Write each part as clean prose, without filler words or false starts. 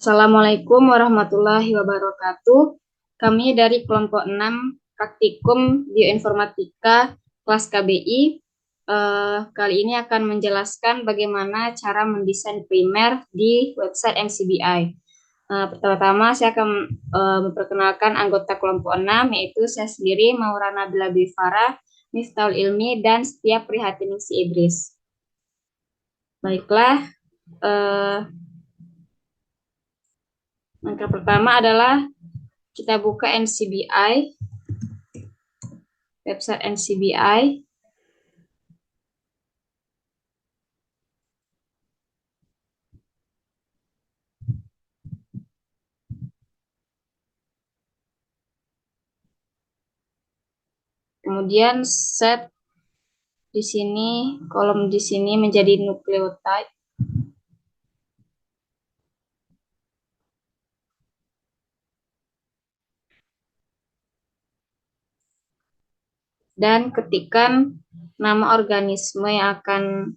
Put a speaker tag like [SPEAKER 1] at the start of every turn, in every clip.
[SPEAKER 1] Assalamualaikum warahmatullahi wabarakatuh. Kami dari kelompok 6 Praktikum Bioinformatika kelas KBI kali ini akan menjelaskan bagaimana cara mendesain primer di website NCBI. Pertama-tama saya akan memperkenalkan anggota kelompok 6, yaitu saya sendiri Maulana Nabila Bifara, Miftahul Ilmi, dan Setia Prihatiningsi Idris. Baiklah, langkah pertama adalah kita buka NCBI, website NCBI. Kemudian set di sini, kolom di sini menjadi nucleotide. Dan ketikkan nama organisme yang akan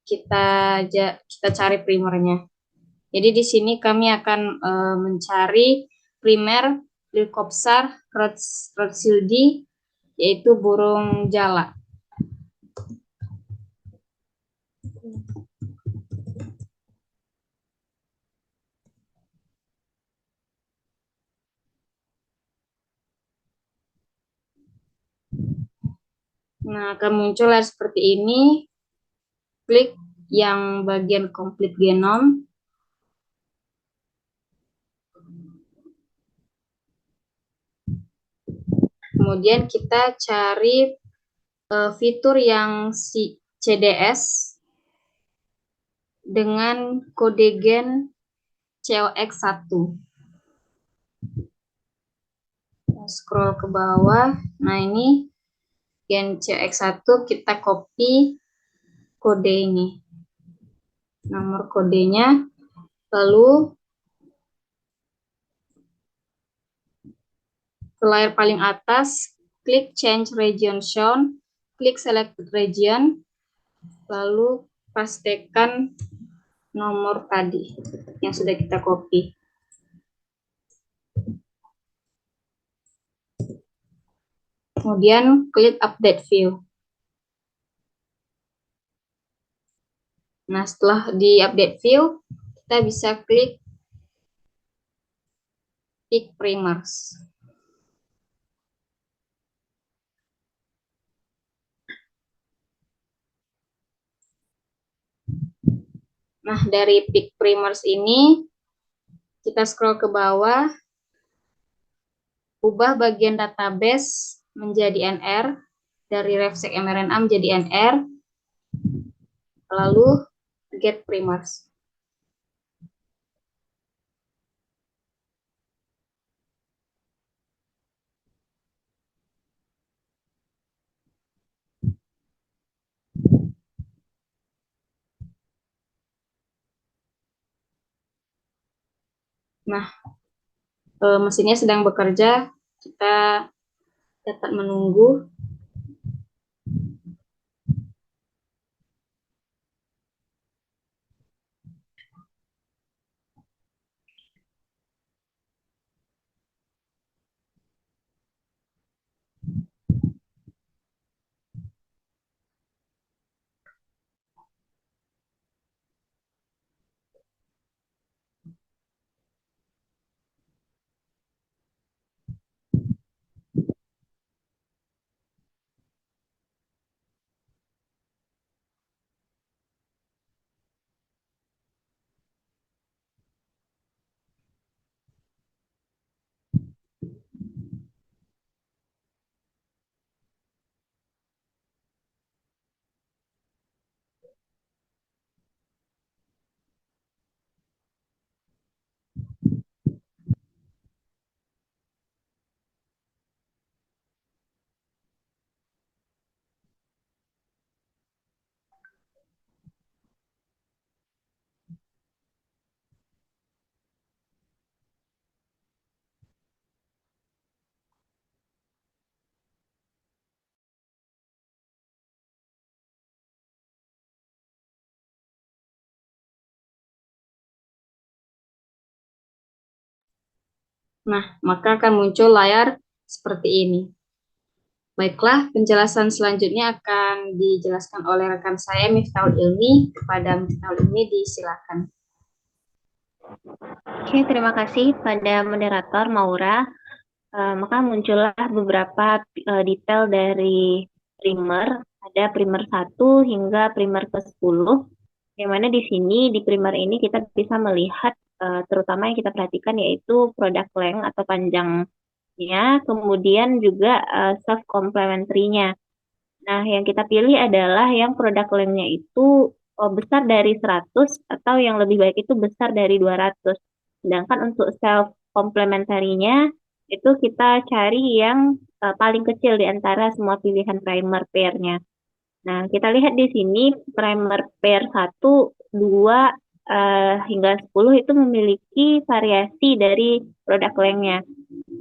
[SPEAKER 1] kita cari primernya. Jadi di sini kami akan mencari primer Leucopsar rothschildi, yaitu burung jala. Nah, akan muncul seperti ini. Klik yang bagian complete genome. Kemudian kita cari fitur yang CDS dengan kode gen COX1. Scroll ke bawah. Nah, ini gen COX1, kita copy kode ini. Nomor kodenya. Lalu ke layar paling atas, klik change region shown, klik selected region, lalu pastikan nomor tadi yang sudah kita copy. Kemudian klik update view. Nah, setelah di update view, kita bisa klik pick primers. Nah, dari pick primers ini, kita scroll ke bawah, ubah bagian database menjadi NR, dari RefSeq mRNA menjadi NR, lalu get primers. Nah, mesinnya sedang bekerja, kita dapat menunggu. Nah, maka akan muncul layar seperti ini. Baiklah, penjelasan selanjutnya akan dijelaskan oleh rekan saya Miftahul Ilmi. Kepada Miftahul Ilmi disilakan.
[SPEAKER 2] Oke, terima kasih pada moderator Maura. Maka muncullah beberapa detail dari primer. Ada primer 1 hingga primer ke-10. Yang mana di sini, di primer ini kita bisa melihat, terutama yang kita perhatikan yaitu product length atau panjangnya, kemudian juga self complementary-nya. Nah, yang kita pilih adalah yang produk length-nya itu besar dari 100 atau yang lebih baik itu besar dari 200. Sedangkan untuk self complementary-nya itu kita cari yang paling kecil di antara semua pilihan primer pair-nya. Nah, kita lihat di sini primer pair 1, 2, hingga 10 itu memiliki variasi dari produk length-nya.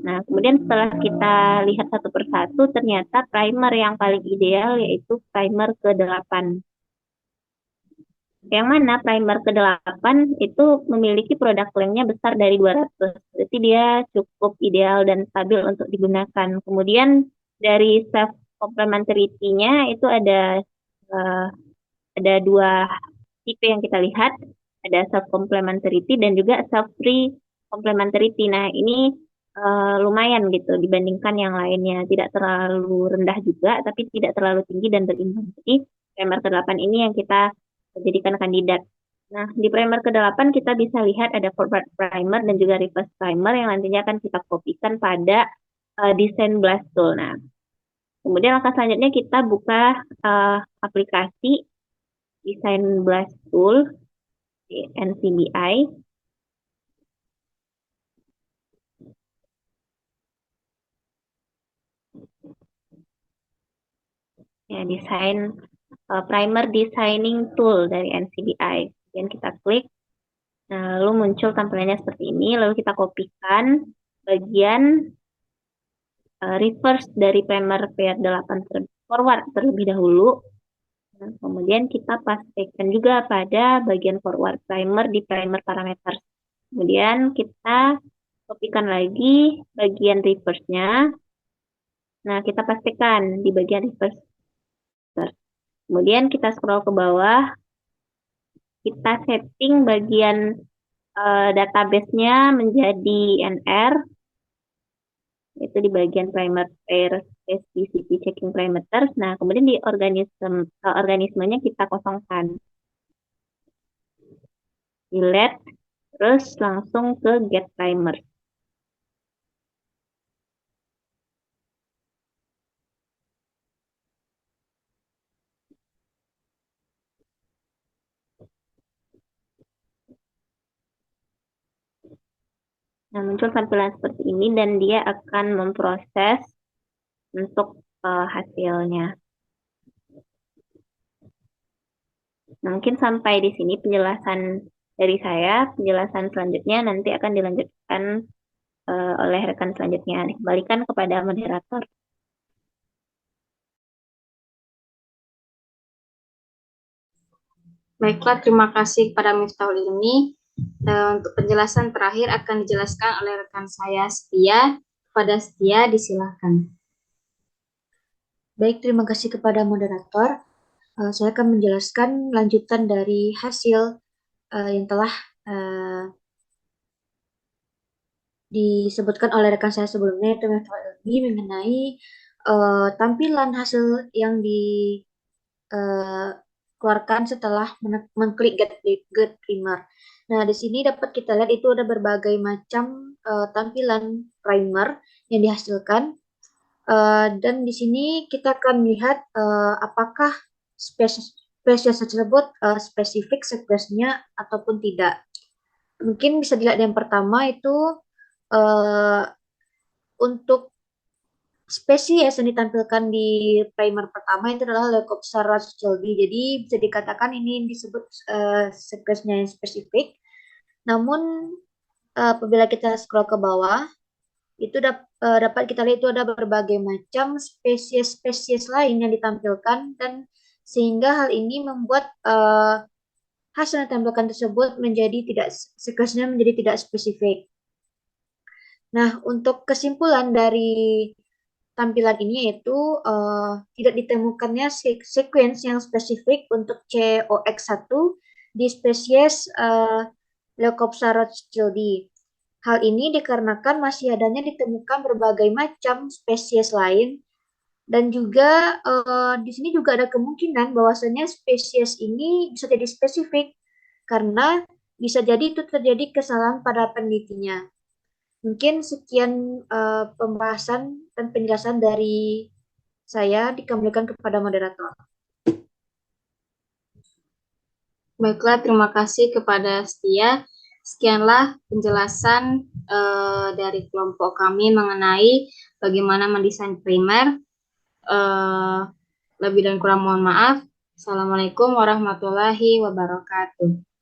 [SPEAKER 2] Nah, kemudian setelah kita lihat satu persatu, ternyata primer yang paling ideal yaitu primer ke-8. Yang mana primer ke-8 itu memiliki produk length-nya besar dari 200. Jadi dia cukup ideal dan stabil untuk digunakan. Kemudian dari self complementarity-nya itu eh, ada dua tipe yang kita lihat, ada self complementarity dan juga self free complementarity. Nah, ini lumayan gitu dibandingkan yang lainnya, tidak terlalu rendah juga tapi tidak terlalu tinggi dan berimbang. Jadi primer ke-8 ini yang kita jadikan kandidat. Nah, di primer ke-8 kita bisa lihat ada forward primer dan juga reverse primer yang nantinya akan kita kopikan pada desain blast tool. Nah, kemudian langkah selanjutnya kita buka aplikasi desain blast tool di NCBI. Ya, desain primer designing tool dari NCBI. Kemudian kita klik. Nah, lalu muncul tampilannya seperti ini. Lalu kita kopikan bagian reverse dari primer pair 8 forward terlebih dahulu. Nah, kemudian kita pastikan juga pada bagian forward primer di primer parameter. Kemudian kita kopikan lagi bagian reverse-nya. Nah, kita pastikan di bagian reverse. Kemudian kita scroll ke bawah, kita setting bagian database-nya menjadi NR, itu di bagian primer pair specificity checking parameters. Nah, kemudian di organismenya kita kosongkan. Delete, terus langsung ke get primer. Nah, muncul tampilan seperti ini dan dia akan memproses untuk hasilnya. Nah, mungkin sampai di sini penjelasan dari saya. Penjelasan selanjutnya nanti akan dilanjutkan oleh rekan selanjutnya. Dikembalikan kepada moderator.
[SPEAKER 1] Baiklah, terima kasih kepada Miftahul Ilmi. Untuk penjelasan terakhir akan dijelaskan oleh rekan saya Setia. Kepada Setia disilakan.
[SPEAKER 3] Baik, terima kasih kepada moderator. Saya akan menjelaskan lanjutan dari hasil yang telah disebutkan oleh rekan saya sebelumnya, itu metodologi mengenai tampilan hasil yang dikeluarkan setelah mengklik get primer. Nah, di sini dapat kita lihat itu ada berbagai macam tampilan primer yang dihasilkan. Dan di sini kita akan melihat apakah spesies tersebut spesifik sequence-nya ataupun tidak. Mungkin bisa dilihat yang pertama itu untuk spesies yang ditampilkan di primer pertama itu adalah Leucopsa rothschildi. Jadi bisa dikatakan ini disebut sequence-nya yang spesifik. Namun apabila kita scroll ke bawah, itu dapat kita lihat itu ada berbagai macam spesies-spesies lain yang ditampilkan dan sehingga hal ini membuat hasil yang ditampilkan tersebut menjadi tidak sequence-nya menjadi tidak spesifik. Nah, untuk kesimpulan dari tampilan ini yaitu tidak ditemukannya sequence yang spesifik untuk COX1 di spesies Leucopsa rothschildi. Hal ini dikarenakan masih adanya ditemukan berbagai macam spesies lain dan juga di sini juga ada kemungkinan bahwasanya spesies ini bisa jadi spesifik karena bisa jadi itu terjadi kesalahan pada penelitinya. Mungkin sekian pembahasan dan penjelasan dari saya dikembalikan kepada moderator.
[SPEAKER 1] Baiklah, terima kasih kepada Setia. Sekianlah penjelasan dari kelompok kami mengenai bagaimana mendesain primer. Lebih dan kurang mohon maaf. Assalamualaikum warahmatullahi wabarakatuh.